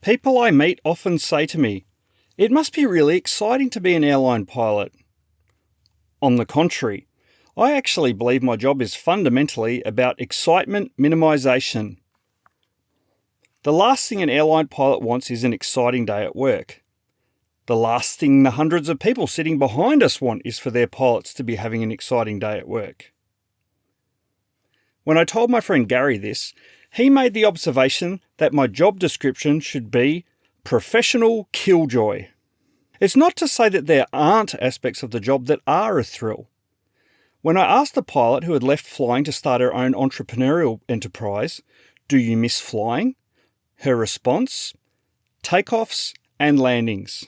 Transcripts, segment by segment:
People I meet often say to me, "It must be really exciting to be an airline pilot." On the contrary, I actually believe my job is fundamentally about excitement minimisation. The last thing an airline pilot wants is an exciting day at work. The last thing the hundreds of people sitting behind us want is for their pilots to be having an exciting day at work. When I told my friend Gary this, he made the observation that my job description should be professional killjoy. It's not to say that there aren't aspects of the job that are a thrill. When I asked a pilot who had left flying to start her own entrepreneurial enterprise, "Do you miss flying?" her response, takeoffs and landings.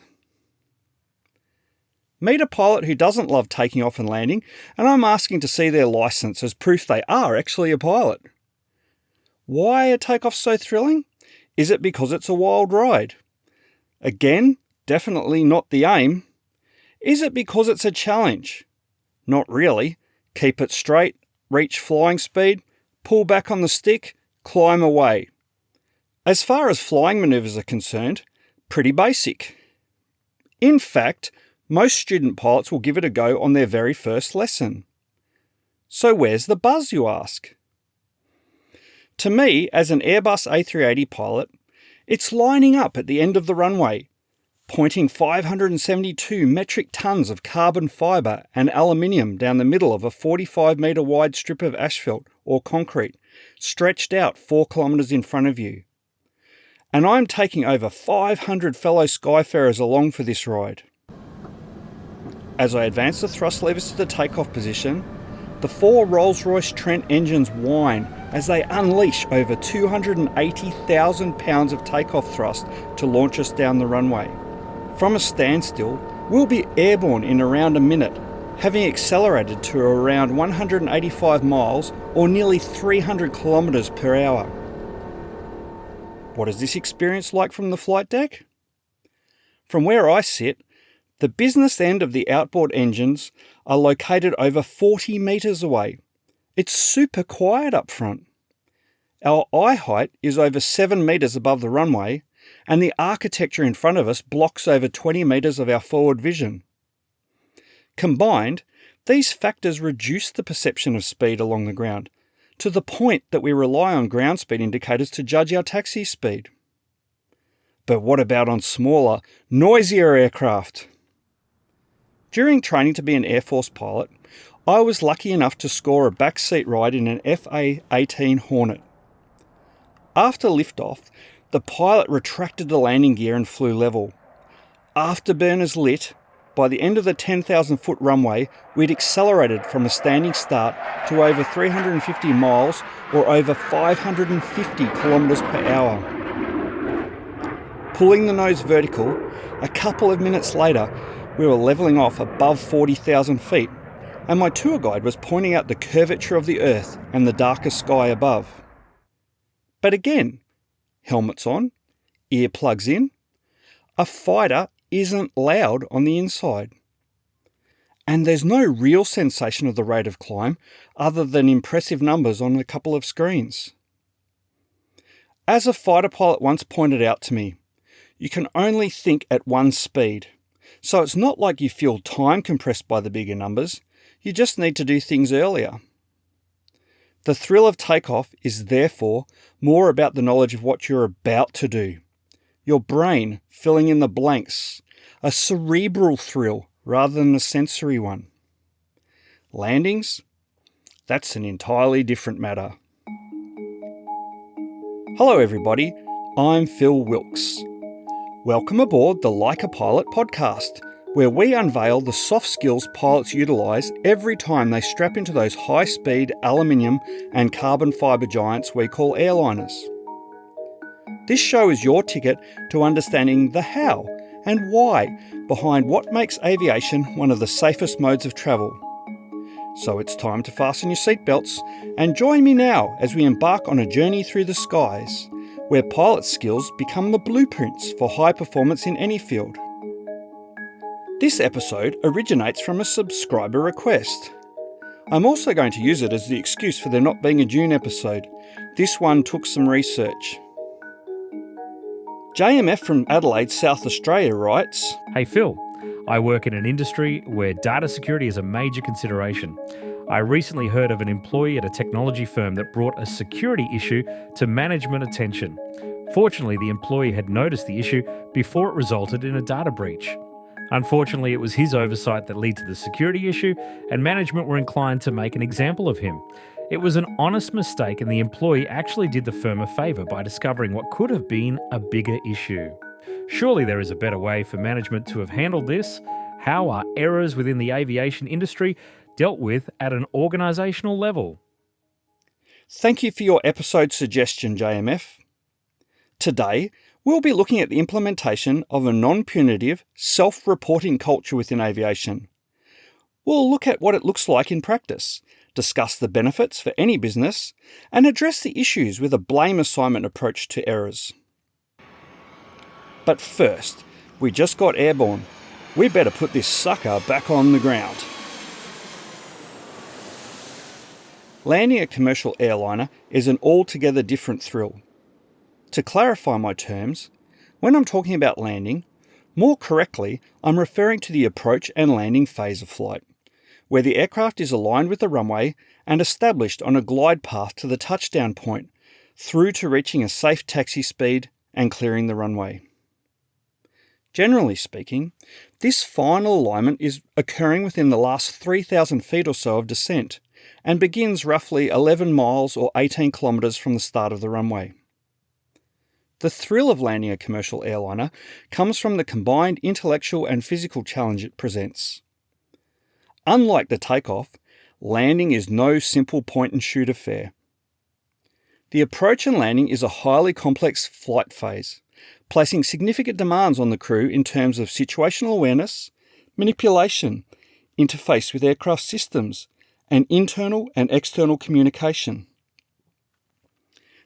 Meet a pilot who doesn't love taking off and landing, and I'm asking to see their licence as proof they are actually a pilot. Why are takeoffs so thrilling? Is it because it's a wild ride? Again, definitely not the aim. Is it because it's a challenge? Not really. Keep it straight, reach flying speed, pull back on the stick, climb away. As far as flying manoeuvres are concerned, pretty basic. In fact, most student pilots will give it a go on their very first lesson. So where's the buzz, you ask? To me, as an Airbus A380 pilot, it's lining up at the end of the runway, pointing 572 metric tonnes of carbon fibre and aluminium down the middle of a 45-metre wide strip of asphalt or concrete, stretched out 4 kilometres in front of you. And I'm taking over 500 fellow Skyfarers along for this ride. As I advance the thrust levers to the takeoff position, the 4 Rolls-Royce Trent engines whine as they unleash over 280,000 pounds of takeoff thrust to launch us down the runway. From a standstill, we'll be airborne in around a minute, having accelerated to around 185 miles or nearly 300 kilometres per hour. What is this experience like from the flight deck? From where I sit, the business end of the outboard engines are located over 40 metres away. It's super quiet up front. Our eye height is over 7 metres above the runway, and the architecture in front of us blocks over 20 metres of our forward vision. Combined, these factors reduce the perception of speed along the ground, to the point that we rely on ground speed indicators to judge our taxi speed. But what about on smaller, noisier aircraft? During training to be an Air Force pilot, I was lucky enough to score a backseat ride in an FA-18 Hornet. After liftoff, the pilot retracted the landing gear and flew level. Afterburners lit, by the end of the 10,000-foot runway, we'd accelerated from a standing start to over 350 miles or over 550 kilometres per hour. Pulling the nose vertical, a couple of minutes later, we were levelling off above 40,000 feet, and my tour guide was pointing out the curvature of the Earth and the darker sky above. But again, helmets on, earplugs in, a fighter isn't loud on the inside. And there's no real sensation of the rate of climb other than impressive numbers on a couple of screens. As a fighter pilot once pointed out to me, you can only think at one speed. So it's not like you feel time compressed by the bigger numbers, you just need to do things earlier. The thrill of takeoff is therefore more about the knowledge of what you're about to do. Your brain filling in the blanks, a cerebral thrill rather than a sensory one. Landings? That's an entirely different matter. Hello everybody, I'm Phil Wilkes. Welcome aboard the Like a Pilot podcast, where we unveil the soft skills pilots utilise every time they strap into those high-speed aluminium and carbon fibre giants we call airliners. This show is your ticket to understanding the how and why behind what makes aviation one of the safest modes of travel. So it's time to fasten your seatbelts and join me now as we embark on a journey through the skies, where pilot skills become the blueprints for high performance in any field. This episode originates from a subscriber request. I'm also going to use it as the excuse for there not being a June episode. This one took some research. JMF from Adelaide, South Australia writes, Hey Phil, I work in an industry where data security is a major consideration. I recently heard of an employee at a technology firm that brought a security issue to management attention. Fortunately, the employee had noticed the issue before it resulted in a data breach. Unfortunately, it was his oversight that led to the security issue, and management were inclined to make an example of him. It was an honest mistake, and the employee actually did the firm a favour by discovering what could have been a bigger issue. Surely there is a better way for management to have handled this. How are errors within the aviation industry dealt with at an organisational level? Thank you for your episode suggestion, JMF. Today, we'll be looking at the implementation of a non-punitive, self-reporting culture within aviation. We'll look at what it looks like in practice, discuss the benefits for any business, and address the issues with a blame assignment approach to errors. But first, we just got airborne. We better put this sucker back on the ground. Landing a commercial airliner is an altogether different thrill. To clarify my terms, when I'm talking about landing, more correctly, I'm referring to the approach and landing phase of flight, where the aircraft is aligned with the runway and established on a glide path to the touchdown point, through to reaching a safe taxi speed and clearing the runway. Generally speaking, this final alignment is occurring within the last 3,000 feet or so of descent, and begins roughly 11 miles or 18 kilometres from the start of the runway. The thrill of landing a commercial airliner comes from the combined intellectual and physical challenge it presents. Unlike the takeoff, landing is no simple point-and-shoot affair. The approach and landing is a highly complex flight phase, placing significant demands on the crew in terms of situational awareness, manipulation, interface with aircraft systems, and internal and external communication.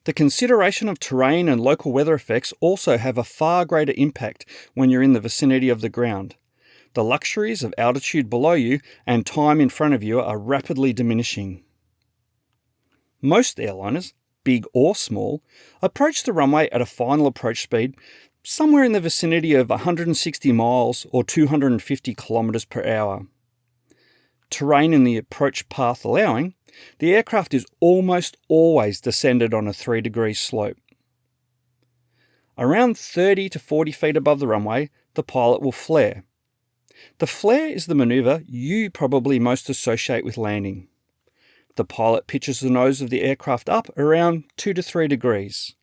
The consideration of terrain and local weather effects also have a far greater impact when you're in the vicinity of the ground. The luxuries of altitude below you and time in front of you are rapidly diminishing. Most airliners, big or small, approach the runway at a final approach speed somewhere in the vicinity of 160 miles or 250 kilometres per hour. Terrain in the approach path allowing, the aircraft is almost always descended on a 3-degree slope. Around 30 to 40 feet above the runway, the pilot will flare. The flare is the manoeuvre you probably most associate with landing. The pilot pitches the nose of the aircraft up around 2 to 3 degrees.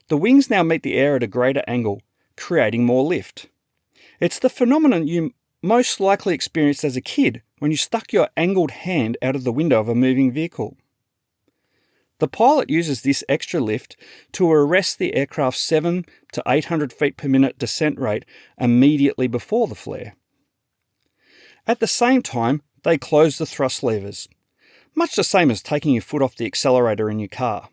The wings now meet the air at a greater angle, creating more lift. It's the phenomenon you most likely experienced as a kid when you stuck your angled hand out of the window of a moving vehicle. The pilot uses this extra lift to arrest the aircraft's 7 to 800 feet per minute descent rate immediately before the flare. At the same time, they close the thrust levers, much the same as taking your foot off the accelerator in your car.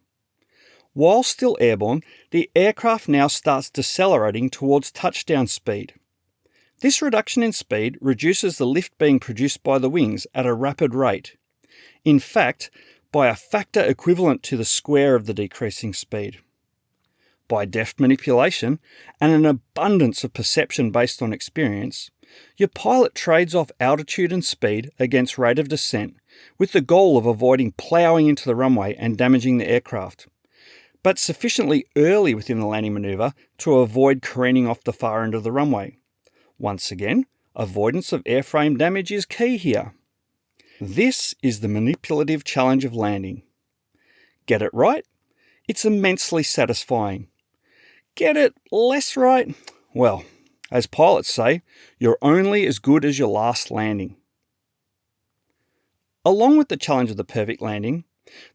While still airborne, the aircraft now starts decelerating towards touchdown speed. This reduction in speed reduces the lift being produced by the wings at a rapid rate. In fact, by a factor equivalent to the square of the decreasing speed. By deft manipulation and an abundance of perception based on experience, your pilot trades off altitude and speed against rate of descent with the goal of avoiding ploughing into the runway and damaging the aircraft, but sufficiently early within the landing manoeuvre to avoid careening off the far end of the runway. Once again, avoidance of airframe damage is key here. This is the manipulative challenge of landing. Get it right? It's immensely satisfying. Get it less right? Well, as pilots say, you're only as good as your last landing. Along with the challenge of the perfect landing,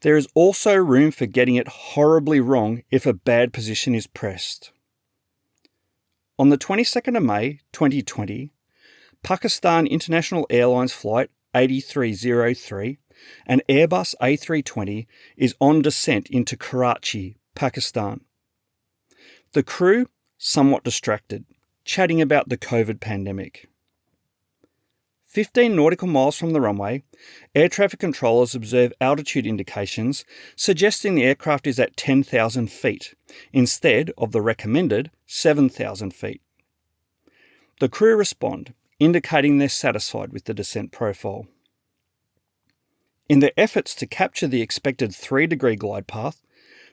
there is also room for getting it horribly wrong if a bad position is pressed. On the 22nd of May 2020, Pakistan International Airlines Flight 8303, an Airbus A320, is on descent into Karachi, Pakistan. The crew, somewhat distracted, chatting about the COVID pandemic. 15 nautical miles from the runway, air traffic controllers observe altitude indications suggesting the aircraft is at 10,000 feet, instead of the recommended 7,000 feet. The crew respond, indicating they're satisfied with the descent profile. In their efforts to capture the expected 3-degree glide path,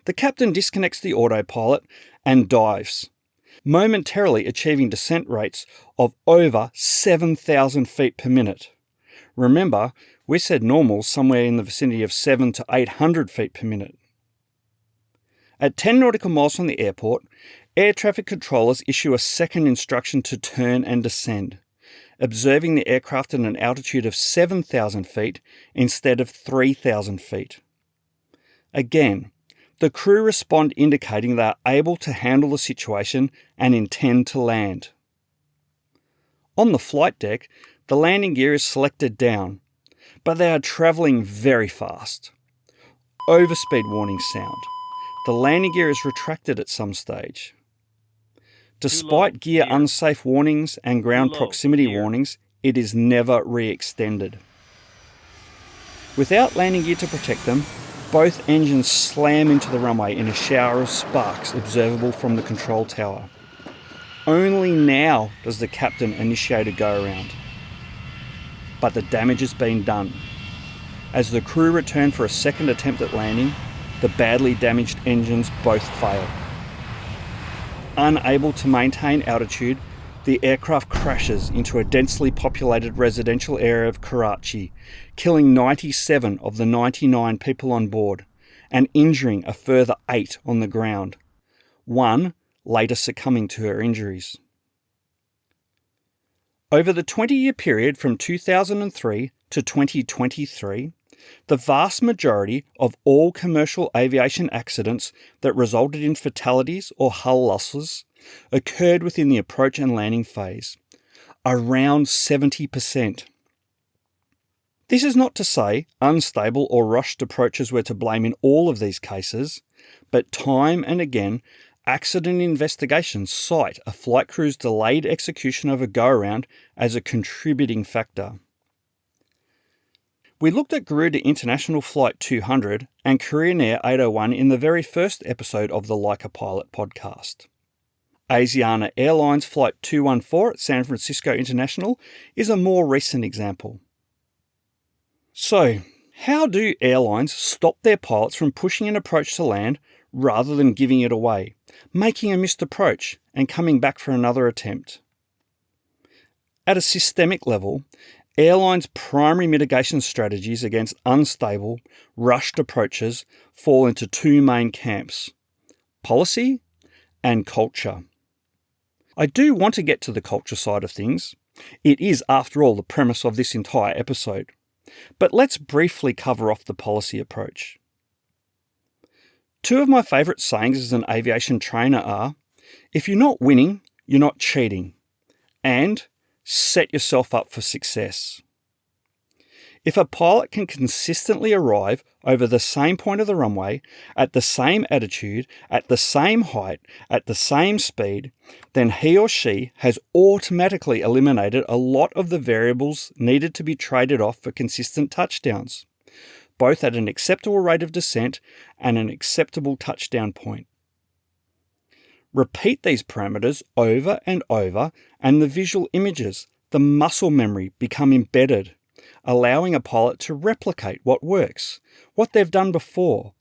the captain disconnects the autopilot and dives, momentarily achieving descent rates of over 7,000 feet per minute. Remember, we said normal somewhere in the vicinity of 700 to 800 feet per minute. At 10 nautical miles from the airport, air traffic controllers issue a second instruction to turn and descend, observing the aircraft at an altitude of 7,000 feet instead of 3,000 feet. Again, the crew respond indicating they are able to handle the situation and intend to land. On the flight deck, the landing gear is selected down, but they are travelling very fast. Overspeed warnings sound. The landing gear is retracted at some stage. Despite gear unsafe warnings and ground proximity warnings, it is never re-extended. Without landing gear to protect them, both engines slam into the runway in a shower of sparks observable from the control tower. Only now does the captain initiate a go-around. But the damage has been done. As the crew return for a second attempt at landing, the badly damaged engines both fail. Unable to maintain altitude, the aircraft crashes into a densely populated residential area of Karachi, killing 97 of the 99 people on board and injuring a further 8 on the ground, one later succumbing to her injuries. Over the 20-year period from 2003 to 2023, the vast majority of all commercial aviation accidents that resulted in fatalities or hull losses occurred within the approach and landing phase, around 70%. This is not to say unstable or rushed approaches were to blame in all of these cases, but time and again, accident investigations cite a flight crew's delayed execution of a go-around as a contributing factor. We looked at Garuda International Flight 200 and Korean Air 801 in the very first episode of the Like a Pilot podcast. Asiana Airlines Flight 214 at San Francisco International is a more recent example. So, how do airlines stop their pilots from pushing an approach to land rather than giving it away, making a missed approach and coming back for another attempt? At a systemic level, airlines' primary mitigation strategies against unstable, rushed approaches fall into two main camps: policy and culture. I do want to get to the culture side of things. It is, after all, the premise of this entire episode. But let's briefly cover off the policy approach. Two of my favourite sayings as an aviation trainer are, if you're not winning, you're not cheating, and set yourself up for success. If a pilot can consistently arrive over the same point of the runway, at the same attitude, at the same height, at the same speed, then he or she has automatically eliminated a lot of the variables needed to be traded off for consistent touchdowns, both at an acceptable rate of descent and an acceptable touchdown point. Repeat these parameters over and over, and the visual images, the muscle memory, become embedded, allowing a pilot to replicate what works, what they've done before,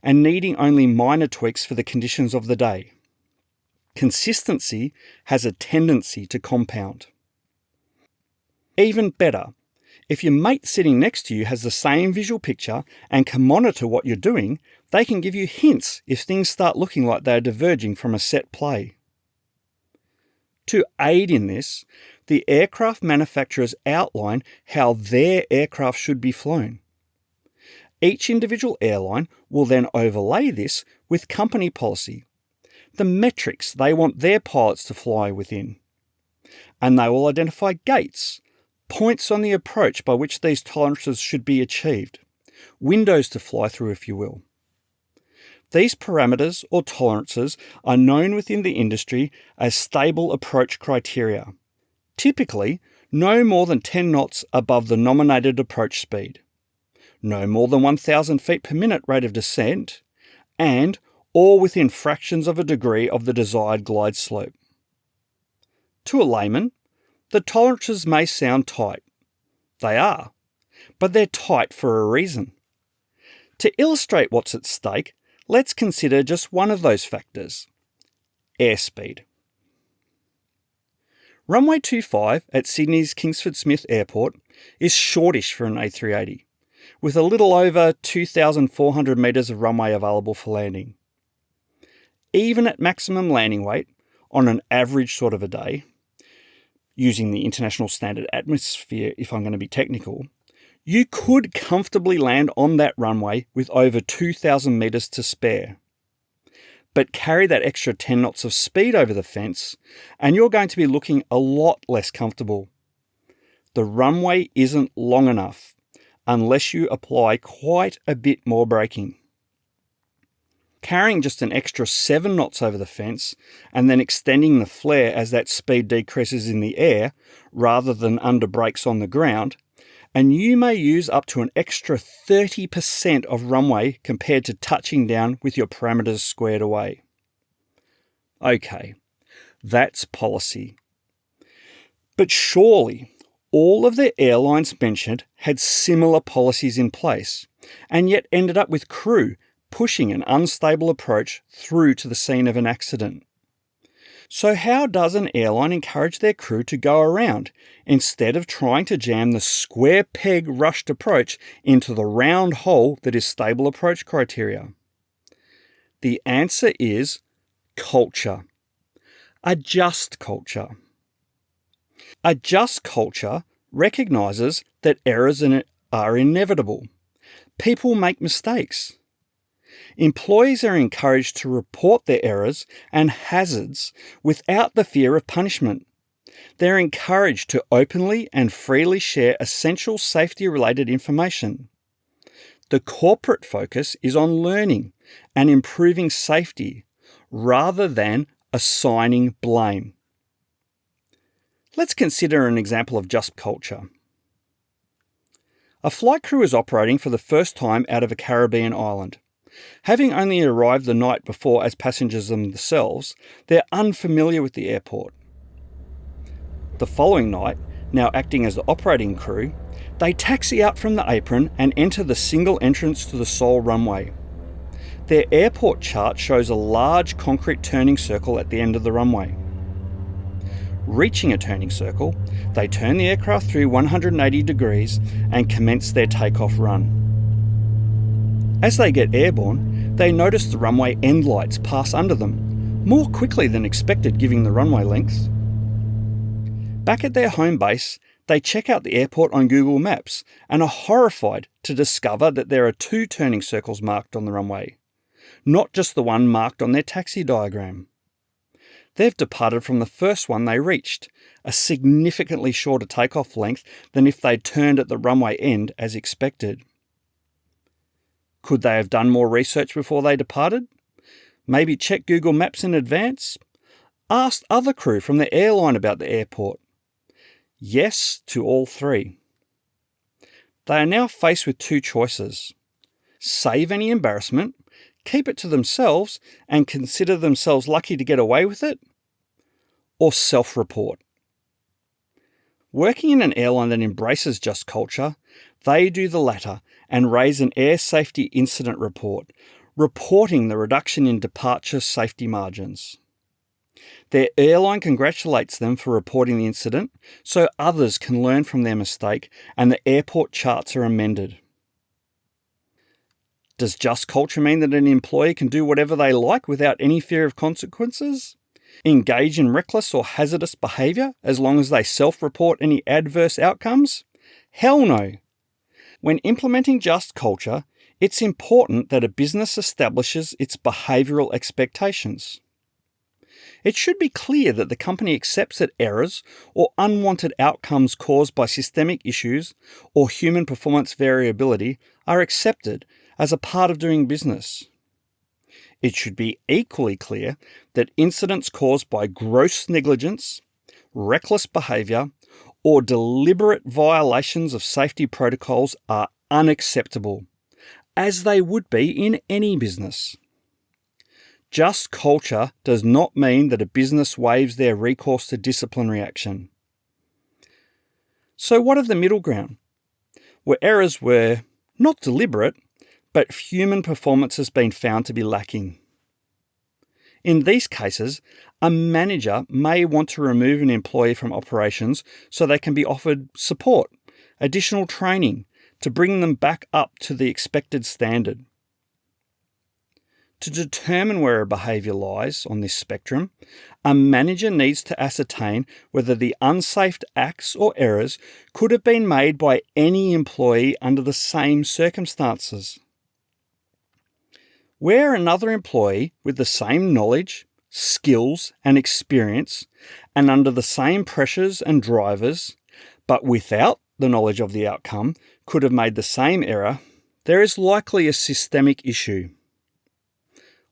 and needing only minor tweaks for the conditions of the day. Consistency has a tendency to compound. Even better, if your mate sitting next to you has the same visual picture and can monitor what you're doing, they can give you hints if things start looking like they are diverging from a set play. To aid in this, the aircraft manufacturers outline how their aircraft should be flown. Each individual airline will then overlay this with company policy, the metrics they want their pilots to fly within. And they will identify gates, points on the approach by which these tolerances should be achieved, windows to fly through, if you will. These parameters or tolerances are known within the industry as stable approach criteria. Typically, no more than 10 knots above the nominated approach speed, no more than 1,000 feet per minute rate of descent, and all within fractions of a degree of the desired glide slope. To a layman, the tolerances may sound tight. They are, but they're tight for a reason. To illustrate what's at stake, let's consider just one of those factors: airspeed. Runway 25 at Sydney's Kingsford Smith Airport is shortish for an A380, with a little over 2,400 metres of runway available for landing. Even at maximum landing weight, on an average sort of a day, using the international standard atmosphere if I'm going to be technical, you could comfortably land on that runway with over 2,000 metres to spare. But carry that extra 10 knots of speed over the fence, and you're going to be looking a lot less comfortable. The runway isn't long enough unless you apply quite a bit more braking. Carrying just an extra 7 knots over the fence and then extending the flare as that speed decreases in the air rather than under brakes on the ground, and you may use up to an extra 30% of runway compared to touching down with your parameters squared away. Okay, that's policy. But surely all of the airlines mentioned had similar policies in place, and yet ended up with crew pushing an unstable approach through to the scene of an accident. So how does an airline encourage their crew to go around instead of trying to jam the square peg rushed approach into the round hole that is stable approach criteria? The answer is culture. A just culture. A just culture recognises that errors are inevitable. People make mistakes. Employees are encouraged to report their errors and hazards without the fear of punishment. They're encouraged to openly and freely share essential safety-related information. The corporate focus is on learning and improving safety rather than assigning blame. Let's consider an example of just culture. A flight crew is operating for the first time out of a Caribbean island. Having only arrived the night before as passengers themselves, they're unfamiliar with the airport. The following night, now acting as the operating crew, they taxi out from the apron and enter the single entrance to the sole runway. Their airport chart shows a large concrete turning circle at the end of the runway. Reaching a turning circle, they turn the aircraft through 180 degrees and commence their takeoff run. As they get airborne, they notice the runway end lights pass under them, more quickly than expected given the runway length. Back at their home base, they check out the airport on Google Maps and are horrified to discover that there are 2 turning circles marked on the runway, not just the one marked on their taxi diagram. They've departed from the first one they reached, a significantly shorter takeoff length than if they'd turned at the runway end as expected. Could they have done more research before they departed? Maybe check Google Maps in advance? Asked other crew from the airline about the airport? Yes to all 3. They are now faced with 2 choices. Save any embarrassment, keep it to themselves and consider themselves lucky to get away with it, or self-report. Working in an airline that embraces just culture, they do the latter and raise an air safety incident report, reporting the reduction in departure safety margins. Their airline congratulates them for reporting the incident so others can learn from their mistake and the airport charts are amended. Does just culture mean that an employee can do whatever they like without any fear of consequences? Engage in reckless or hazardous behaviour as long as they self-report any adverse outcomes? Hell no! When implementing just culture, it's important that a business establishes its behavioural expectations. It should be clear that the company accepts that errors or unwanted outcomes caused by systemic issues or human performance variability are accepted as a part of doing business. It should be equally clear that incidents caused by gross negligence, reckless behaviour, or deliberate violations of safety protocols are unacceptable, as they would be in any business. Just culture does not mean that a business waives their recourse to disciplinary action. So what of the middle ground, where errors were not deliberate, but human performance has been found to be lacking? In these cases, a manager may want to remove an employee from operations so they can be offered support, additional training to bring them back up to the expected standard. To determine where a behaviour lies on this spectrum, a manager needs to ascertain whether the unsafe acts or errors could have been made by any employee under the same circumstances. Where another employee with the same knowledge, skills and experience and under the same pressures and drivers, but without the knowledge of the outcome, could have made the same error, there is likely a systemic issue.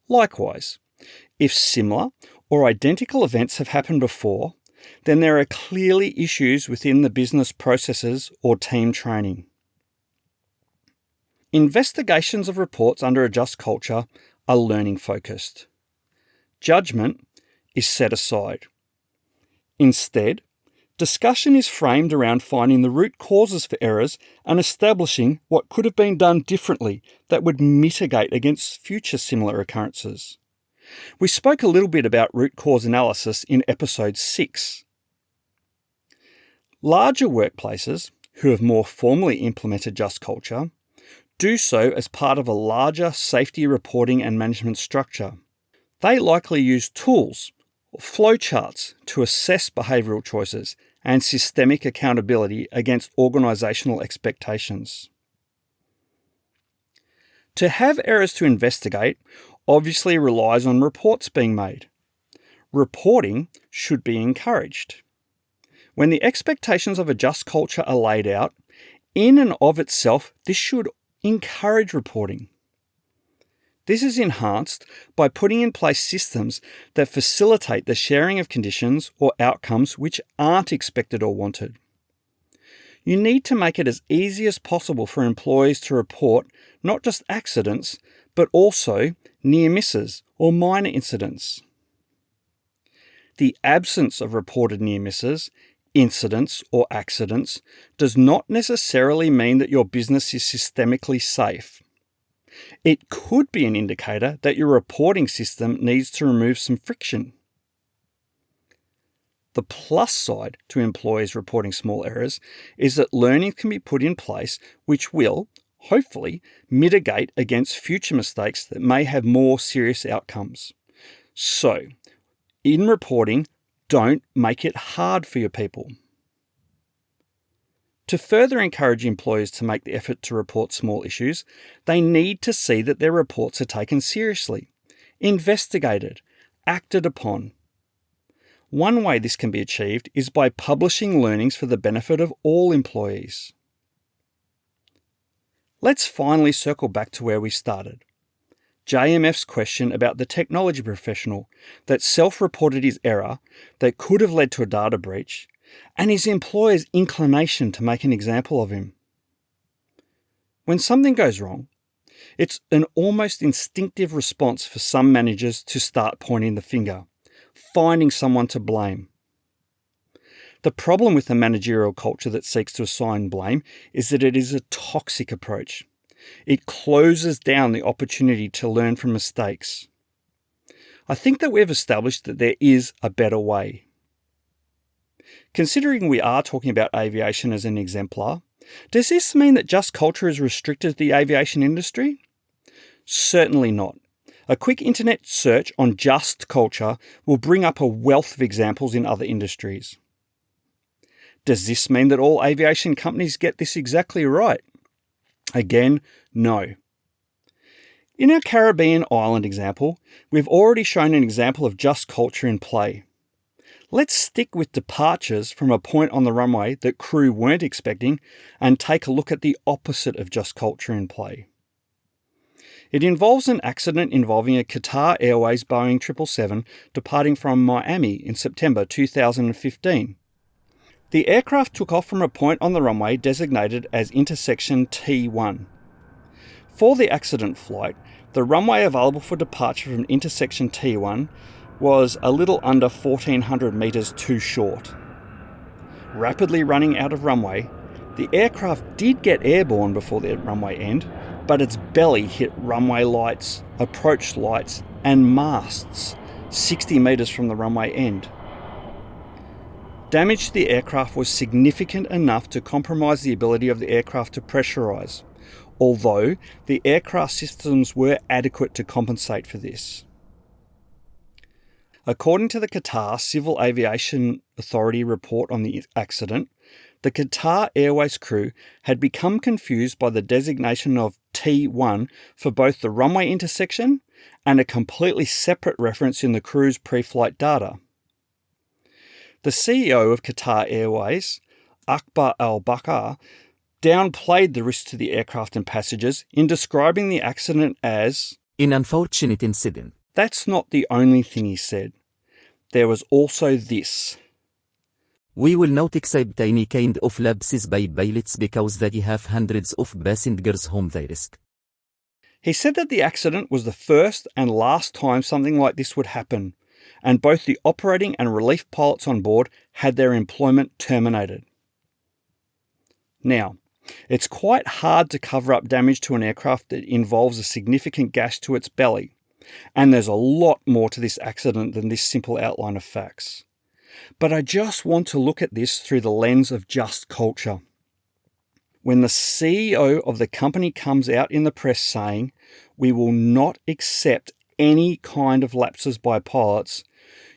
Likewise, if similar or identical events have happened before, then there are clearly issues within the business processes or team training. Investigations of reports under a just culture are learning focused. Judgment is set aside. Instead, discussion is framed around finding the root causes for errors and establishing what could have been done differently that would mitigate against future similar occurrences. We spoke a little bit about root cause analysis in episode 6. Larger workplaces, who have more formally implemented just culture, do so as part of a larger safety reporting and management structure. They likely use tools or flowcharts to assess behavioural choices and systemic accountability against organisational expectations. To have errors to investigate obviously relies on reports being made. Reporting should be encouraged. When the expectations of a just culture are laid out, in and of itself, this should encourage reporting. This is enhanced by putting in place systems that facilitate the sharing of conditions or outcomes which aren't expected or wanted. You need to make it as easy as possible for employees to report not just accidents, but also near misses or minor incidents. The absence of reported near misses, incidents, or accidents does not necessarily mean that your business is systemically safe. It could be an indicator that your reporting system needs to remove some friction. The plus side to employees reporting small errors is that learning can be put in place which will, hopefully, mitigate against future mistakes that may have more serious outcomes. So, in reporting, don't make it hard for your people. To further encourage employees to make the effort to report small issues, they need to see that their reports are taken seriously, investigated, acted upon. One way this can be achieved is by publishing learnings for the benefit of all employees. Let's finally circle back to where we started. JMF's question about the technology professional that self-reported his error that could have led to a data breach, and his employer's inclination to make an example of him. When something goes wrong, it's an almost instinctive response for some managers to start pointing the finger, finding someone to blame. The problem with a managerial culture that seeks to assign blame is that it is a toxic approach. It closes down the opportunity to learn from mistakes. I think that we've established that there is a better way. Considering we are talking about aviation as an exemplar, does this mean that just culture is restricted to the aviation industry? Certainly not. A quick internet search on just culture will bring up a wealth of examples in other industries. Does this mean that all aviation companies get this exactly right? Again, no. In our Caribbean island example, we've already shown an example of just culture in play. Let's stick with departures from a point on the runway that crew weren't expecting and take a look at the opposite of just culture in play. It involves an accident involving a Qatar Airways Boeing 777 departing from Miami in September 2015. The aircraft took off from a point on the runway designated as intersection T1. For the accident flight, the runway available for departure from intersection T1 was a little under 1,400 metres too short. Rapidly running out of runway, the aircraft did get airborne before the runway end, but its belly hit runway lights, approach lights and masts 60 metres from the runway end. Damage to the aircraft was significant enough to compromise the ability of the aircraft to pressurise, although the aircraft systems were adequate to compensate for this. According to the Qatar Civil Aviation Authority report on the accident, the Qatar Airways crew had become confused by the designation of T1 for both the runway intersection and a completely separate reference in the crew's pre-flight data. The CEO of Qatar Airways, Akbar Al-Bakr, downplayed the risk to the aircraft and passengers in describing the accident as an unfortunate incident. That's not the only thing he said. There was also this. We will not accept any kind of lapses by pilots because they have hundreds of passengers whom they risk. He said that the accident was the first and last time something like this would happen, and both the operating and relief pilots on board had their employment terminated. Now, it's quite hard to cover up damage to an aircraft that involves a significant gash to its belly, and there's a lot more to this accident than this simple outline of facts. But I just want to look at this through the lens of just culture. When the CEO of the company comes out in the press saying, "We will not accept any kind of lapses by pilots,"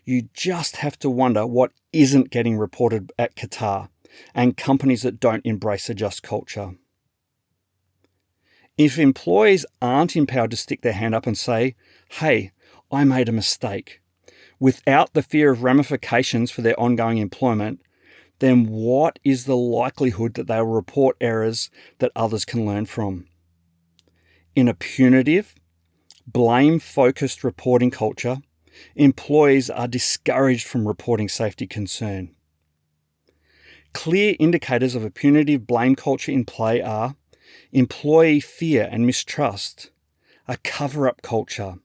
you just have to wonder what isn't getting reported at Qatar and companies that don't embrace a just culture. If employees aren't empowered to stick their hand up and say, "Hey, I made a mistake," without the fear of ramifications for their ongoing employment, then what is the likelihood that they will report errors that others can learn from? In a punitive, blame-focused reporting culture, employees are discouraged from reporting safety concern. Clear indicators of a punitive blame culture in play are employee fear and mistrust, a cover-up culture,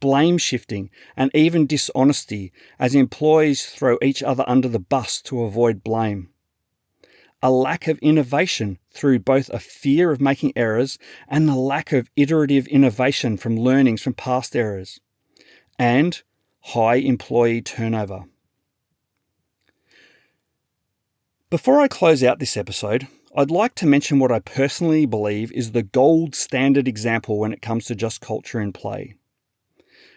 blame shifting and even dishonesty as employees throw each other under the bus to avoid blame, a lack of innovation through both a fear of making errors and the lack of iterative innovation from learnings from past errors, and high employee turnover. Before I close out this episode, I'd like to mention what I personally believe is the gold standard example when it comes to just culture in play.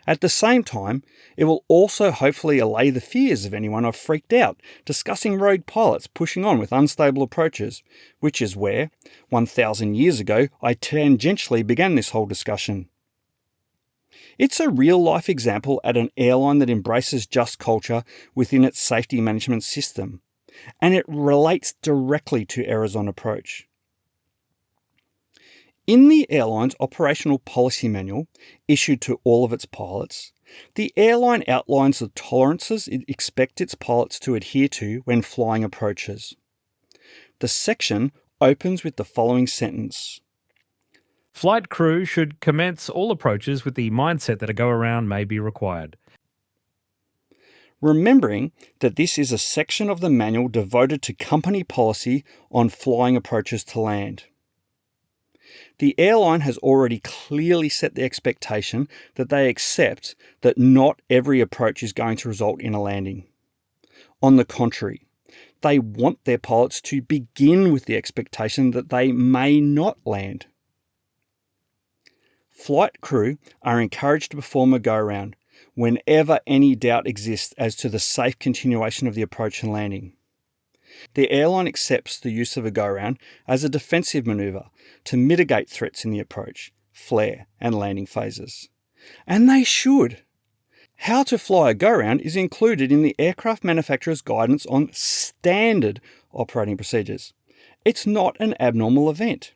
At the same time, it will also hopefully allay the fears of anyone I've freaked out discussing rogue pilots pushing on with unstable approaches, which is where, 1,000 years ago, I tangentially began this whole discussion. It's a real-life example at an airline that embraces just culture within its safety management system, and it relates directly to errors on approach. In the airline's operational policy manual, issued to all of its pilots, the airline outlines the tolerances it expects its pilots to adhere to when flying approaches. The section opens with the following sentence. Flight crew should commence all approaches with the mindset that a go-around may be required. Remembering that this is a section of the manual devoted to company policy on flying approaches to land. The airline has already clearly set the expectation that they accept that not every approach is going to result in a landing. On the contrary, they want their pilots to begin with the expectation that they may not land. Flight crew are encouraged to perform a go-around whenever any doubt exists as to the safe continuation of the approach and landing. The airline accepts the use of a go-around as a defensive manoeuvre to mitigate threats in the approach, flare and landing phases. And they should. How to fly a go-around is included in the aircraft manufacturer's guidance on standard operating procedures. It's not an abnormal event.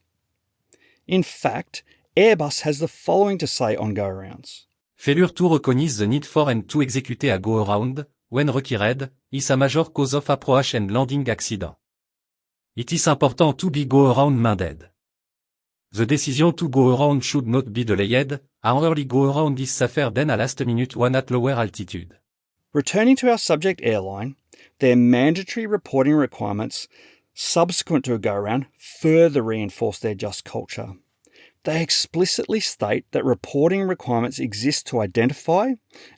In fact, Airbus has the following to say on go-arounds. Failure to recognize the need for and to execute a go-around, when required, is a major cause of approach and landing accident. It is important to be go around minded. The decision to go around should not be delayed. An early go around is safer than a last minute one at lower altitude. Returning to our subject airline, their mandatory reporting requirements subsequent to a go-around further reinforce their just culture. They explicitly state that reporting requirements exist to identify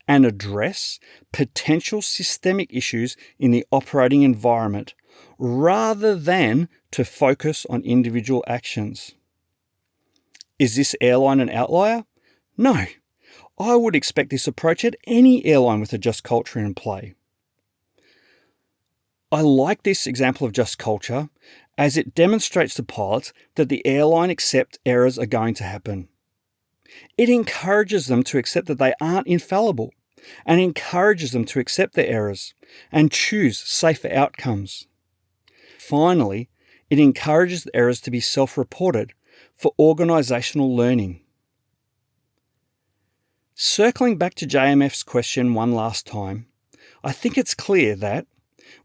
and address potential systemic issues in the operating environment, rather than to focus on individual actions. Is this airline an outlier? No. I would expect this approach at any airline with a just culture in play. I like this example of just culture as it demonstrates to pilots that the airline accept errors are going to happen. It encourages them to accept that they aren't infallible and encourages them to accept their errors and choose safer outcomes. Finally, it encourages the errors to be self-reported for organisational learning. Circling back to JMF's question one last time, I think it's clear that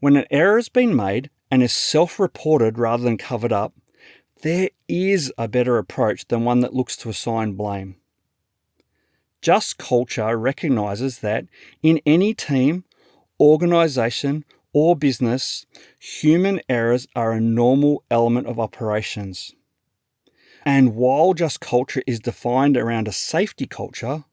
when an error has been made and is self-reported rather than covered up, there is a better approach than one that looks to assign blame. Just culture recognises that in any team, organisation, or business, human errors are a normal element of operations. And while just culture is defined around a safety culture,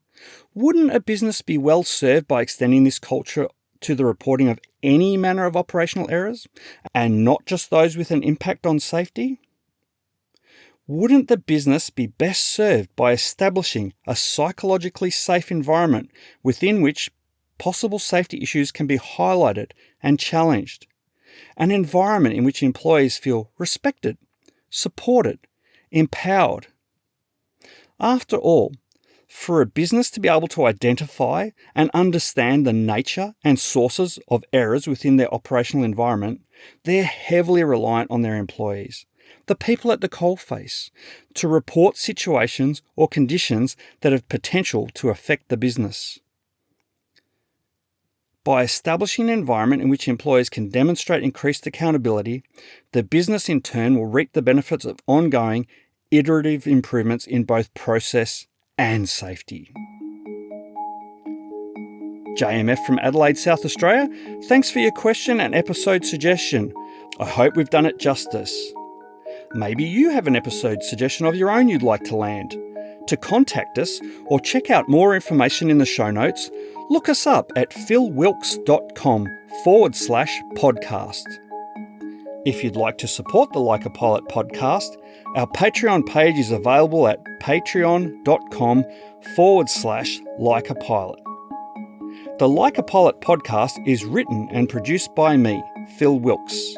wouldn't a business be well served by extending this culture to the reporting of any manner of operational errors, and not just those with an impact on safety? Wouldn't the business be best served by establishing a psychologically safe environment within which possible safety issues can be highlighted and challenged? An environment in which employees feel respected, supported, empowered. After all, for a business to be able to identify and understand the nature and sources of errors within their operational environment, they're heavily reliant on their employees, the people at the coalface, to report situations or conditions that have potential to affect the business. By establishing an environment in which employees can demonstrate increased accountability, the business in turn will reap the benefits of ongoing, iterative improvements in both process and safety. JMF from Adelaide, South Australia, thanks for your question and episode suggestion. I hope we've done it justice. Maybe you have an episode suggestion of your own you'd like to land. To contact us or check out more information in the show notes, look us up at philwilkes.com/podcast. If you'd like to support the Like a Pilot podcast, our Patreon page is available at patreon.com/likeapilot. The Like a Pilot podcast is written and produced by me, Phil Wilkes.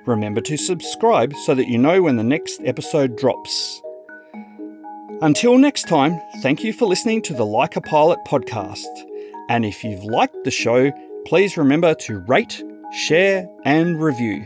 Remember to subscribe so that you know when the next episode drops. Until next time, thank you for listening to the Like a Pilot podcast. And if you've liked the show, please remember to rate, share, and review.